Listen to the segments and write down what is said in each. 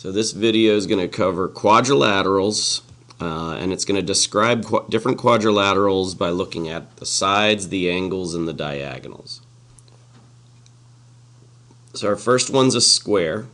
So this video is going to cover quadrilaterals, and it's going to describe different quadrilaterals by looking at the sides, the angles, and the diagonals. So our first one's a square.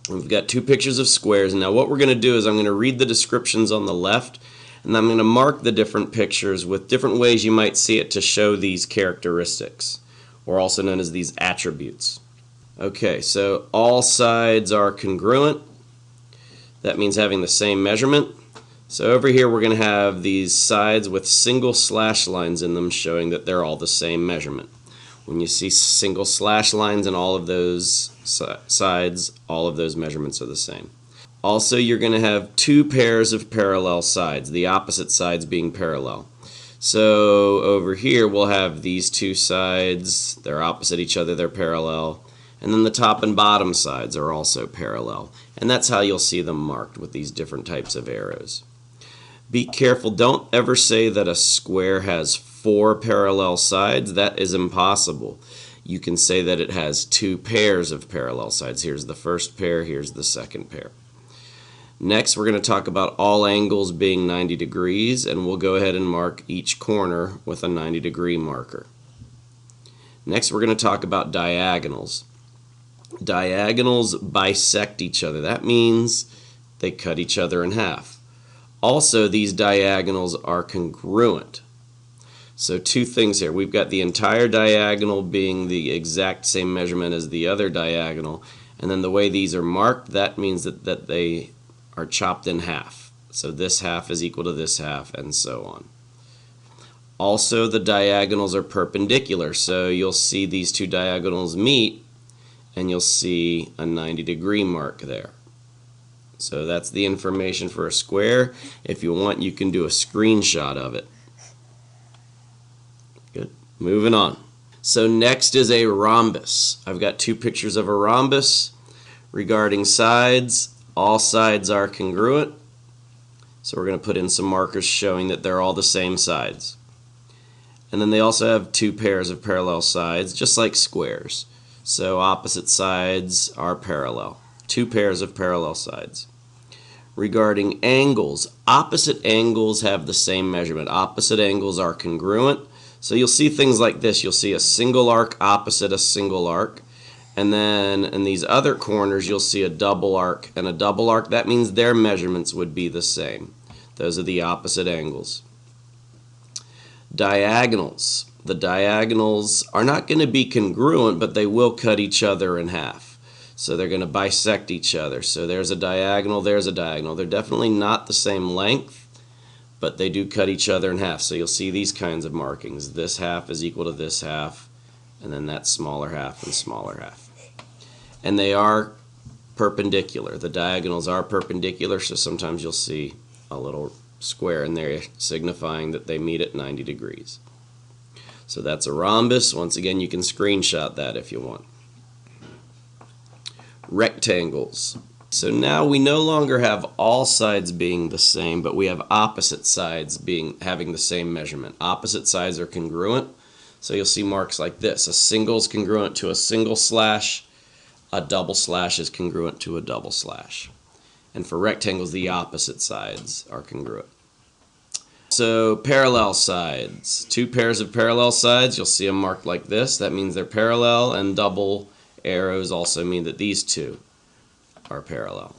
We've got two pictures of squares. Now what we're going to do is I'm going to read the descriptions on the left, and I'm going to mark the different pictures with different ways you might see it to show these characteristics, or also known as these attributes. Okay, so all sides are congruent. That means having the same measurement. So over here we're going to have these sides with single slash lines in them showing that they're all the same measurement. When you see single slash lines in all of those sides, all of those measurements are the same. Also, you're going to have two pairs of parallel sides, the opposite sides being parallel. So over here we'll have these two sides, they're opposite each other, they're parallel. And then the top and bottom sides are also parallel. And that's how you'll see them marked with these different types of arrows. Be careful, don't ever say that a square has four parallel sides. That is impossible. You can say that it has two pairs of parallel sides. Here's the first pair, here's the second pair. Next, we're going to talk about all angles being 90 degrees, and we'll go ahead and mark each corner with a 90-degree marker. Next, we're going to talk about diagonals. Diagonals bisect each other. That means they cut each other in half. Also, these diagonals are congruent. So two things here. We've got the entire diagonal being the exact same measurement as the other diagonal, and then the way these are marked, that means that they are chopped in half. So this half is equal to this half, and so on. Also, the diagonals are perpendicular, so you'll see these two diagonals meet, and you'll see a 90-degree mark there. So that's the information for a square. If you want, you can do a screenshot of it. Good. Moving on. So next is a rhombus. I've got two pictures of a rhombus. Regarding sides, all sides are congruent. So we're going to put in some markers showing that they're all the same sides. And then they also have two pairs of parallel sides, just like squares. So opposite sides are parallel. Two pairs of parallel sides. Regarding angles, opposite angles have the same measurement. Opposite angles are congruent. So you'll see things like this. You'll see a single arc opposite a single arc. And then in these other corners, you'll see a double arc and a double arc. That means their measurements would be the same. Those are the opposite angles. Diagonals. The diagonals are not going to be congruent, but they will cut each other in half. So they're going to bisect each other. So there's a diagonal, there's a diagonal. They're definitely not the same length, but they do cut each other in half. So you'll see these kinds of markings. This half is equal to this half, and then that smaller half and smaller half. And they are perpendicular. The diagonals are perpendicular, so sometimes you'll see a little square in there signifying that they meet at 90 degrees. So that's a rhombus. Once again, you can screenshot that if you want. Rectangles. So now we no longer have all sides being the same, but we have opposite sides having the same measurement. Opposite sides are congruent. So you'll see marks like this. A single is congruent to a single slash. A double slash is congruent to a double slash. And for rectangles, the opposite sides are congruent. So parallel sides, two pairs of parallel sides, you'll see them marked like this. That means they're parallel, and double arrows also mean that these two are parallel.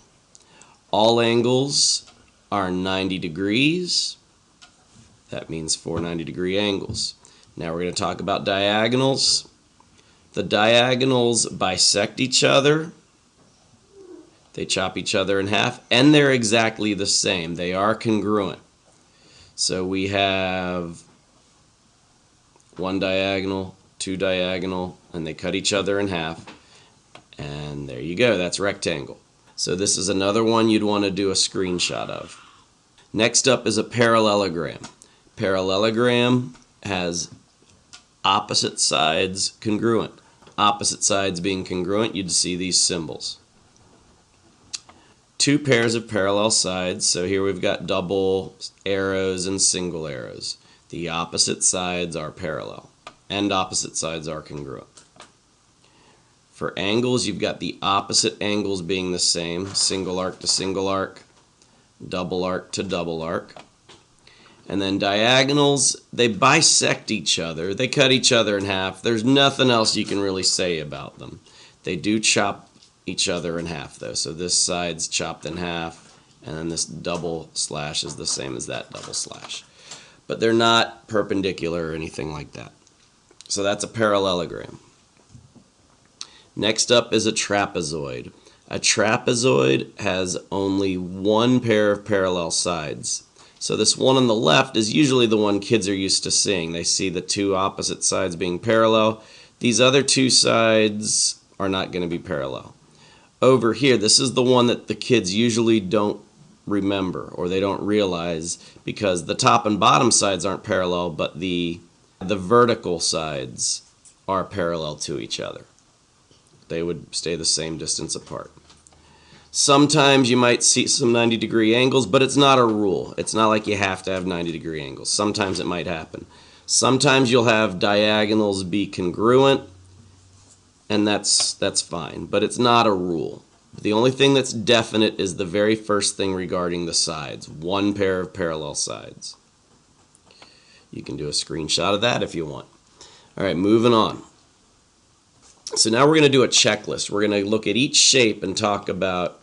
All angles are 90 degrees. That means four 90-degree angles. Now we're going to talk about diagonals. The diagonals bisect each other. They chop each other in half, and they're exactly the same. They are congruent. So we have one diagonal, two diagonal, and they cut each other in half. And there you go, that's rectangle. So this is another one you'd want to do a screenshot of. Next up is a parallelogram. Parallelogram has opposite sides congruent. Opposite sides being congruent, you'd see these symbols. Two pairs of parallel sides, so here we've got double arrows and single arrows. The opposite sides are parallel, and opposite sides are congruent. For angles, you've got the opposite angles being the same, single arc to single arc, double arc to double arc. And then diagonals, they bisect each other. They cut each other in half. There's nothing else you can really say about them. They do chop each other in half, though. So this side's chopped in half, and then this double slash is the same as that double slash. But they're not perpendicular or anything like that. So that's a parallelogram. Next up is a trapezoid. A trapezoid has only one pair of parallel sides. So this one on the left is usually the one kids are used to seeing. They see the two opposite sides being parallel. These other two sides are not going to be parallel. Over here, this is the one that the kids usually don't remember or they don't realize because the top and bottom sides aren't parallel, but the vertical sides are parallel to each other. They would stay the same distance apart. Sometimes you might see some 90-degree angles, but it's not a rule. It's not like you have to have 90-degree angles. Sometimes it might happen. Sometimes you'll have diagonals be congruent, and that's fine, but it's not a rule. The only thing that's definite is the very first thing regarding the sides, one pair of parallel sides. You can do a screenshot of that if you want. All right, moving on. So now we're going to do a checklist. We're going to look at each shape and talk about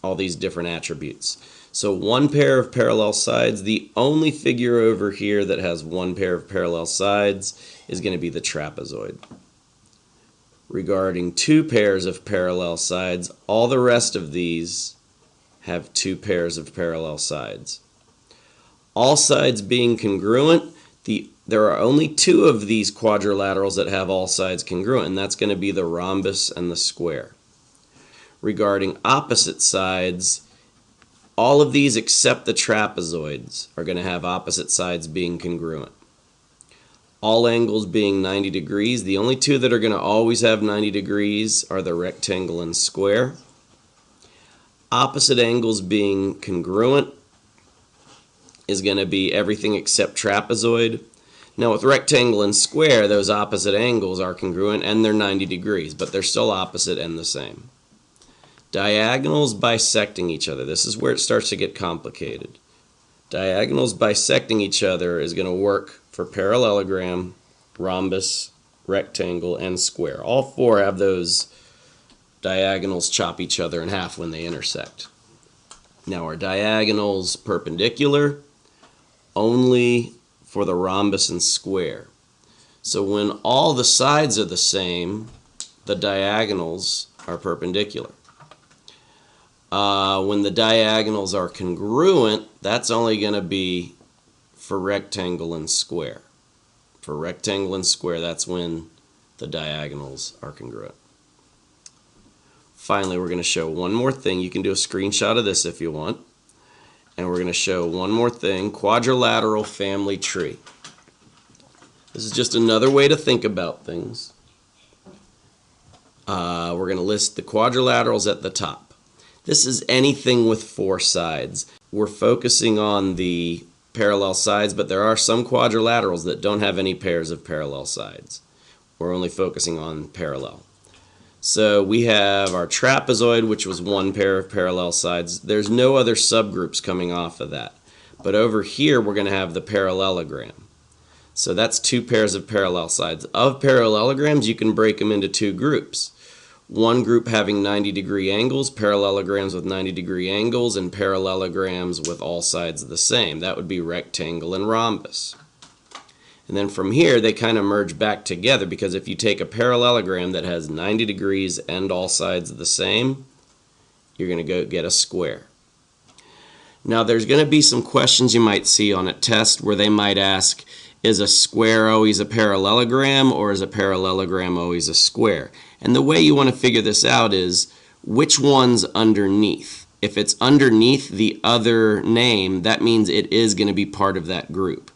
all these different attributes. So one pair of parallel sides, the only figure over here that has one pair of parallel sides is going to be the trapezoid. Regarding two pairs of parallel sides, all the rest of these have two pairs of parallel sides. All sides being congruent, there are only two of these quadrilaterals that have all sides congruent, and that's going to be the rhombus and the square. Regarding opposite sides, all of these except the trapezoids are going to have opposite sides being congruent. All angles being 90 degrees, the only two that are going to always have 90 degrees are the rectangle and square. Opposite angles being congruent is going to be everything except trapezoid. Now with rectangle and square, those opposite angles are congruent and they're 90 degrees, but they're still opposite and the same. Diagonals bisecting each other. This is where it starts to get complicated. Diagonals bisecting each other is going to work for parallelogram, rhombus, rectangle, and square. All four have those diagonals chop each other in half when they intersect. Now are diagonals perpendicular? Only for the rhombus and square. So when all the sides are the same, the diagonals are perpendicular. When the diagonals are congruent, that's only going to be for rectangle and square. For rectangle and square, that's when the diagonals are congruent. Finally, we're going to show one more thing. You can do a screenshot of this if you want. And we're going to show one more thing, quadrilateral family tree. This is just another way to think about things. We're going to list the quadrilaterals at the top. This is anything with four sides. We're focusing on the parallel sides, but there are some quadrilaterals that don't have any pairs of parallel sides. We're only focusing on parallel. So we have our trapezoid, which was one pair of parallel sides. There's no other subgroups coming off of that. But over here, we're going to have the parallelogram. So that's two pairs of parallel sides. Of parallelograms, you can break them into two groups. One group having 90-degree angles, parallelograms with 90-degree angles, and parallelograms with all sides the same. That would be rectangle and rhombus. And then from here, they kind of merge back together because if you take a parallelogram that has 90 degrees and all sides the same, you're going to go get a square. Now, there's going to be some questions you might see on a test where they might ask, is a square always a parallelogram or is a parallelogram always a square? And the way you want to figure this out is which one's underneath. If it's underneath the other name, that means it is going to be part of that group.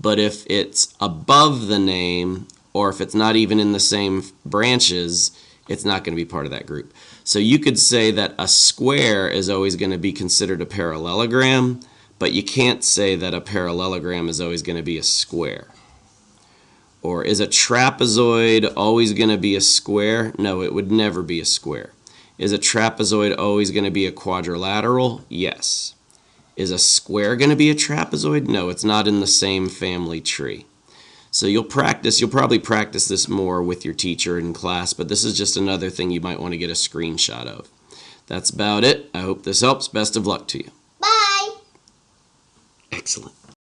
But if it's above the name, or if it's not even in the same branches, it's not going to be part of that group. So you could say that a square is always going to be considered a parallelogram, but you can't say that a parallelogram is always going to be a square. Or is a trapezoid always going to be a square? No, it would never be a square. Is a trapezoid always going to be a quadrilateral? Yes. Is a square going to be a trapezoid? No, it's not in the same family tree. So you'll probably practice this more with your teacher in class, but this is just another thing you might want to get a screenshot of. That's about it. I hope this helps. Best of luck to you. Bye. Excellent.